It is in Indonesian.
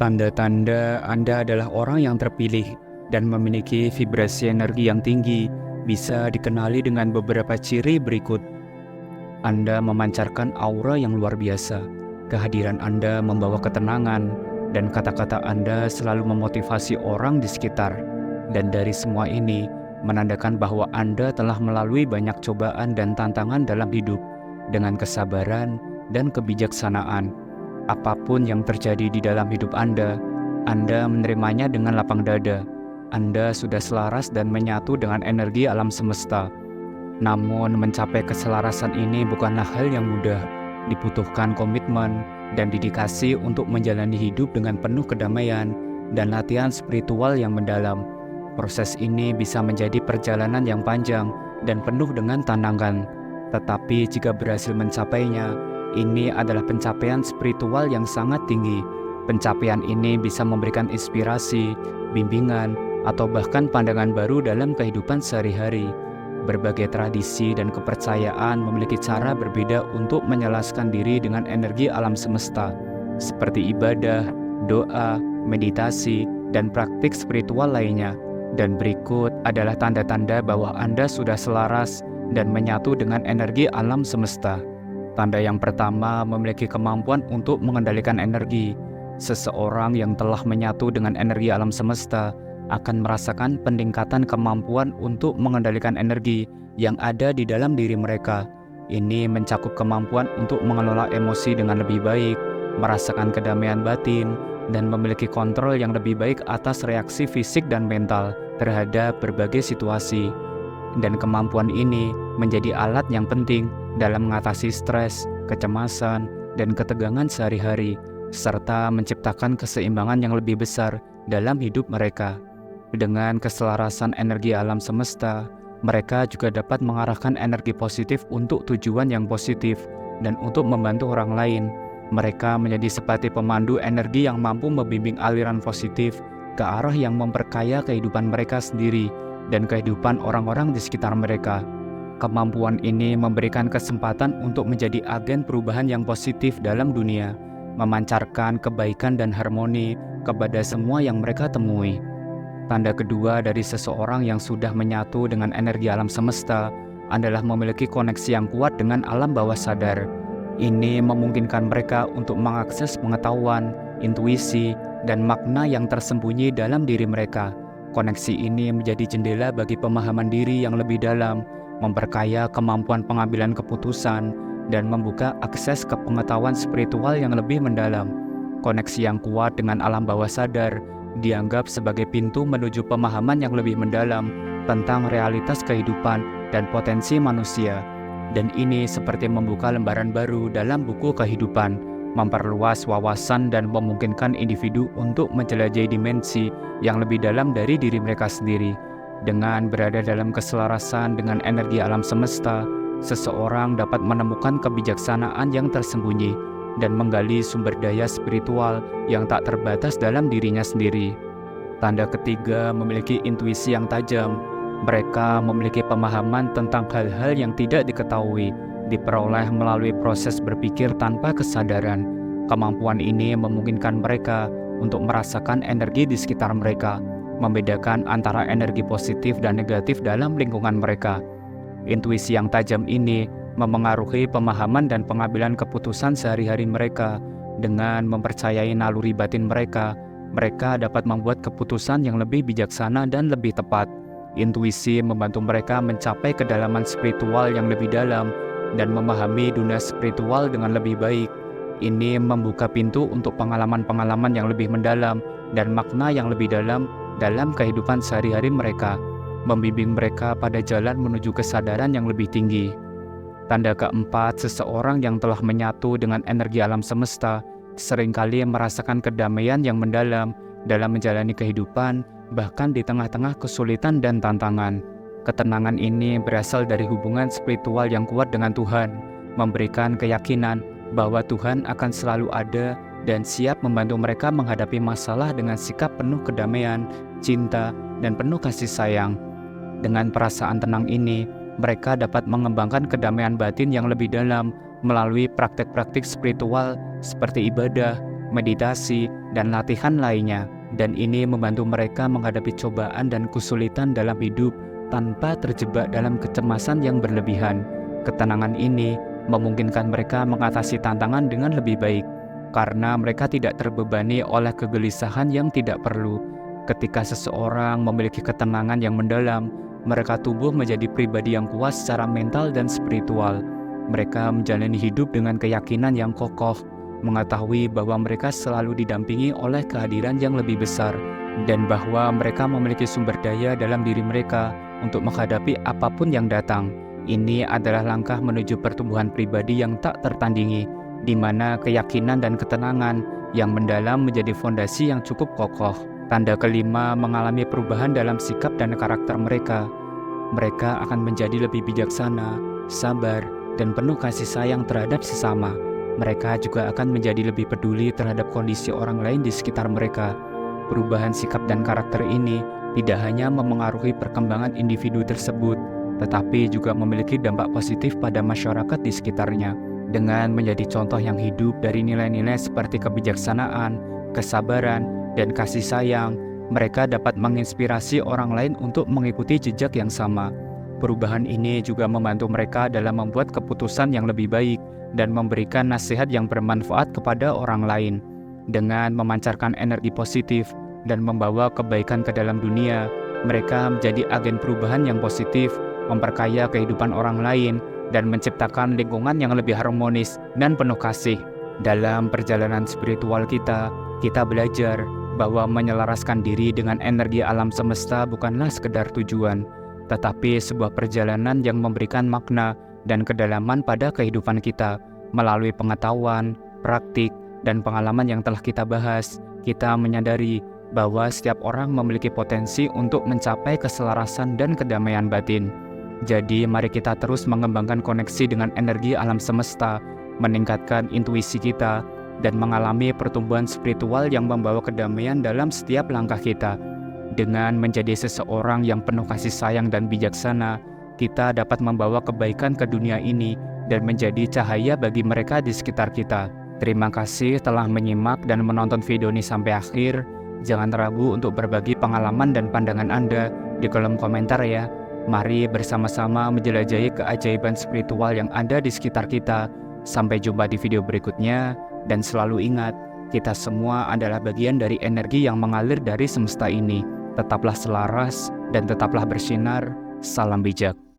Tanda-tanda Anda adalah orang yang terpilih dan memiliki vibrasi energi yang tinggi bisa dikenali dengan beberapa ciri berikut. Anda memancarkan aura yang luar biasa. Kehadiran Anda membawa ketenangan, dan kata-kata Anda selalu memotivasi orang di sekitar. Dan dari semua ini, menandakan bahwa Anda telah melalui banyak cobaan dan tantangan dalam hidup dengan kesabaran dan kebijaksanaan. Apapun yang terjadi di dalam hidup Anda menerimanya dengan lapang dada. Anda sudah selaras dan menyatu dengan energi alam semesta. Namun, mencapai keselarasan ini bukanlah hal yang mudah. Dibutuhkan komitmen dan dedikasi untuk menjalani hidup dengan penuh kedamaian dan latihan spiritual yang mendalam. Proses ini bisa menjadi perjalanan yang panjang dan penuh dengan tantangan. Tetapi jika berhasil mencapainya, ini adalah pencapaian spiritual yang sangat tinggi. Pencapaian ini bisa memberikan inspirasi, bimbingan, atau bahkan pandangan baru dalam kehidupan sehari-hari. Berbagai tradisi dan kepercayaan memiliki cara berbeda untuk menyelaraskan diri dengan energi alam semesta, seperti ibadah, doa, meditasi, dan praktik spiritual lainnya. Dan berikut adalah tanda-tanda bahwa Anda sudah selaras dan menyatu dengan energi alam semesta. Tanda yang pertama, memiliki kemampuan untuk mengendalikan energi. Seseorang yang telah menyatu dengan energi alam semesta akan merasakan peningkatan kemampuan untuk mengendalikan energi yang ada di dalam diri mereka. Ini mencakup kemampuan untuk mengelola emosi dengan lebih baik, merasakan kedamaian batin, dan memiliki kontrol yang lebih baik atas reaksi fisik dan mental terhadap berbagai situasi. Dan kemampuan ini menjadi alat yang penting dalam mengatasi stres, kecemasan, dan ketegangan sehari-hari, serta menciptakan keseimbangan yang lebih besar dalam hidup mereka. Dengan keselarasan energi alam semesta, mereka juga dapat mengarahkan energi positif untuk tujuan yang positif dan untuk membantu orang lain. Mereka menjadi seperti pemandu energi yang mampu membimbing aliran positif ke arah yang memperkaya kehidupan mereka sendiri dan kehidupan orang-orang di sekitar mereka. Kemampuan ini memberikan kesempatan untuk menjadi agen perubahan yang positif dalam dunia, memancarkan kebaikan dan harmoni kepada semua yang mereka temui. Tanda kedua dari seseorang yang sudah menyatu dengan energi alam semesta adalah memiliki koneksi yang kuat dengan alam bawah sadar. Ini memungkinkan mereka untuk mengakses pengetahuan, intuisi, dan makna yang tersembunyi dalam diri mereka. Koneksi ini menjadi jendela bagi pemahaman diri yang lebih dalam, memperkaya kemampuan pengambilan keputusan, dan membuka akses ke pengetahuan spiritual yang lebih mendalam. Koneksi yang kuat dengan alam bawah sadar dianggap sebagai pintu menuju pemahaman yang lebih mendalam tentang realitas kehidupan dan potensi manusia. Dan ini seperti membuka lembaran baru dalam buku kehidupan, memperluas wawasan dan memungkinkan individu untuk menjelajahi dimensi yang lebih dalam dari diri mereka sendiri. Dengan berada dalam keselarasan dengan energi alam semesta, seseorang dapat menemukan kebijaksanaan yang tersembunyi dan menggali sumber daya spiritual yang tak terbatas dalam dirinya sendiri. Tanda ketiga, memiliki intuisi yang tajam. Mereka memiliki pemahaman tentang hal-hal yang tidak diketahui, diperoleh melalui proses berpikir tanpa kesadaran. Kemampuan ini memungkinkan mereka untuk merasakan energi di sekitar mereka, membedakan antara energi positif dan negatif dalam lingkungan mereka. Intuisi yang tajam ini memengaruhi pemahaman dan pengambilan keputusan sehari-hari mereka. Dengan mempercayai naluri batin mereka, mereka dapat membuat keputusan yang lebih bijaksana dan lebih tepat. Intuisi membantu mereka mencapai kedalaman spiritual yang lebih dalam dan memahami dunia spiritual dengan lebih baik. Ini membuka pintu untuk pengalaman-pengalaman yang lebih mendalam dan makna yang lebih dalam kehidupan sehari-hari mereka, membimbing mereka pada jalan menuju kesadaran yang lebih tinggi. Tanda keempat, seseorang yang telah menyatu dengan energi alam semesta seringkali merasakan kedamaian yang mendalam dalam menjalani kehidupan, bahkan di tengah-tengah kesulitan dan tantangan. Ketenangan ini berasal dari hubungan spiritual yang kuat dengan Tuhan, memberikan keyakinan bahwa Tuhan akan selalu ada dan siap membantu mereka menghadapi masalah dengan sikap penuh kedamaian, cinta, dan penuh kasih sayang. Dengan perasaan tenang ini, mereka dapat mengembangkan kedamaian batin yang lebih dalam melalui praktek-praktek spiritual seperti ibadah, meditasi, dan latihan lainnya. Dan ini membantu mereka menghadapi cobaan dan kesulitan dalam hidup tanpa terjebak dalam kecemasan yang berlebihan. Ketenangan ini memungkinkan mereka mengatasi tantangan dengan lebih baik, karena mereka tidak terbebani oleh kegelisahan yang tidak perlu. Ketika seseorang memiliki ketenangan yang mendalam, mereka tumbuh menjadi pribadi yang kuat secara mental dan spiritual. Mereka menjalani hidup dengan keyakinan yang kokoh, mengetahui bahwa mereka selalu didampingi oleh kehadiran yang lebih besar, dan bahwa mereka memiliki sumber daya dalam diri mereka untuk menghadapi apapun yang datang. Ini adalah langkah menuju pertumbuhan pribadi yang tak tertandingi, di mana keyakinan dan ketenangan yang mendalam menjadi fondasi yang cukup kokoh. Tanda kelima, mengalami perubahan dalam sikap dan karakter mereka. Mereka akan menjadi lebih bijaksana, sabar, dan penuh kasih sayang terhadap sesama. Mereka juga akan menjadi lebih peduli terhadap kondisi orang lain di sekitar mereka. Perubahan sikap dan karakter ini tidak hanya memengaruhi perkembangan individu tersebut, tetapi juga memiliki dampak positif pada masyarakat di sekitarnya. Dengan menjadi contoh yang hidup dari nilai-nilai seperti kebijaksanaan, kesabaran, dan kasih sayang, mereka dapat menginspirasi orang lain untuk mengikuti jejak yang sama. Perubahan ini juga membantu mereka dalam membuat keputusan yang lebih baik dan memberikan nasihat yang bermanfaat kepada orang lain. Dengan memancarkan energi positif dan membawa kebaikan ke dalam dunia, mereka menjadi agen perubahan yang positif, memperkaya kehidupan orang lain, dan menciptakan lingkungan yang lebih harmonis dan penuh kasih. Dalam perjalanan spiritual kita belajar bahwa menyelaraskan diri dengan energi alam semesta bukanlah sekedar tujuan, tetapi sebuah perjalanan yang memberikan makna dan kedalaman pada kehidupan kita. Melalui pengetahuan, praktik, dan pengalaman yang telah kita bahas, kita menyadari bahwa setiap orang memiliki potensi untuk mencapai keselarasan dan kedamaian batin. Jadi mari kita terus mengembangkan koneksi dengan energi alam semesta, meningkatkan intuisi kita, dan mengalami pertumbuhan spiritual yang membawa kedamaian dalam setiap langkah kita. Dengan menjadi seseorang yang penuh kasih sayang dan bijaksana, kita dapat membawa kebaikan ke dunia ini dan menjadi cahaya bagi mereka di sekitar kita. Terima kasih telah menyimak dan menonton video ini sampai akhir. Jangan ragu untuk berbagi pengalaman dan pandangan Anda di kolom komentar ya. Mari bersama-sama menjelajahi keajaiban spiritual yang ada di sekitar kita. Sampai jumpa di video berikutnya, dan selalu ingat, kita semua adalah bagian dari energi yang mengalir dari semesta ini. Tetaplah selaras dan tetaplah bersinar. Salam bijak.